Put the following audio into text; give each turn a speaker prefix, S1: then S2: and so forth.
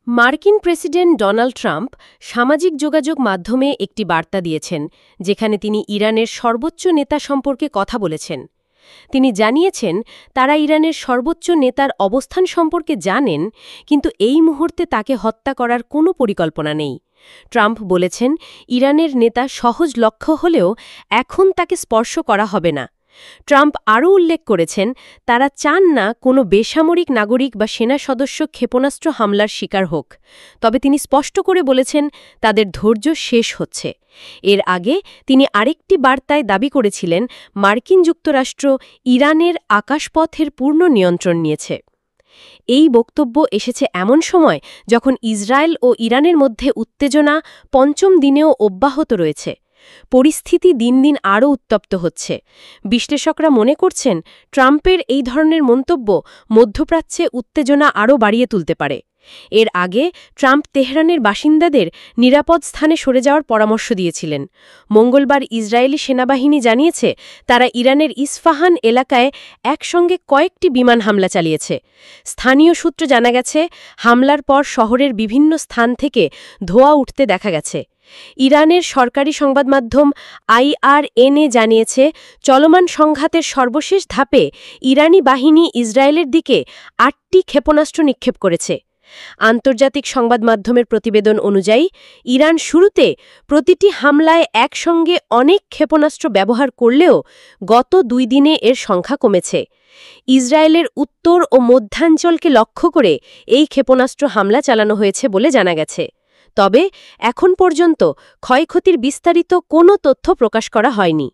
S1: মার্কিন president Donald Trump সামাজিক যোগাযোগ মাধ্যমে একটি বার্তা দিয়েছেন, যেখানে তিনি ইরানের সর্বোচ্চ নেতা সম্পর্কে কথা বলেছেন। তিনি জানিয়েছেন তারা ইরানের সর্বোচ্চ নেতার অবস্থান সম্পর্কে জানেন, কিন্তু এই মুহূর্তে তাকে হত্যা করার কোনো পরিকল্পনা নেই। ট্রাম্প বলেছেন, ইরানের নেতা সহজ লক্ষ্য হলেও এখন তাকে স্পর্শ করা হবে না। ট্রাম্প আরও উল্লেখ করেছেন, তারা চান না কোনো বেসামরিক নাগরিক বা সেনা সদস্য ক্ষেপণাস্ত্র হামলার শিকার হোক। তবে তিনি স্পষ্ট করে বলেছেন, তাদের ধৈর্য শেষ হচ্ছে। এর আগে তিনি আরেকটি বার্তায় দাবি করেছিলেন, মার্কিন যুক্তরাষ্ট্র ইরানের আকাশপথের পূর্ণ নিয়ন্ত্রণ নিয়েছে। এই বক্তব্য এসেছে এমন সময় যখন ইসরায়েল ও ইরানের মধ্যে উত্তেজনা পঞ্চম দিনেও অব্যাহত রয়েছে। পরিস্থিতি দিন দিন আরও উত্তপ্ত হচ্ছে। বিশ্লেষকরা মনে করছেন, ট্রাম্পের এই ধরনের মন্তব্য মধ্যপ্রাচ্যে উত্তেজনা আরও বাড়িয়ে তুলতে পারে। এর আগে ট্রাম্প তেহরানের বাসিন্দাদের নিরাপদ স্থানে সরে যাওয়ার পরামর্শ দিয়েছিলেন। মঙ্গলবার ইসরায়েলি সেনাবাহিনী জানিয়েছে, তারা ইরানের ইস্ফাহান এলাকায় একসঙ্গে কয়েকটি বিমান হামলা চালিয়েছে। স্থানীয় সূত্রে জানা গেছে, হামলার পর শহরের বিভিন্ন স্থান থেকে ধোঁয়া উঠতে দেখা গেছে। ইরানের সরকারি সংবাদ মাধ্যম IRNA জানিয়েছে, চলমান সংঘাতের সর্বশেষ ধাপে ইরানি বাহিনী ইসরায়েলের দিকে 8টি ক্ষেপণাস্ত্র নিক্ষেপ করেছে। আন্তর্জাতিক সংবাদ মাধ্যমের প্রতিবেদন অনুযায়ী, ইরান শুরুতে প্রতিটি হামলায় একসঙ্গে অনেক ক্ষেপণাস্ত্র ব্যবহার করলেও গত 2 দিনে এর সংখ্যা কমেছে। ইসরায়েলের উত্তর ও মধ্যাঞ্চলকে লক্ষ্য করে এই ক্ষেপণাস্ত্র হামলা চালানো হয়েছে বলে জানা গেছে। তবে এখন পর্যন্ত ক্ষয়ক্ষতির বিস্তারিত কোনো তথ্য প্রকাশ করা হয়নি।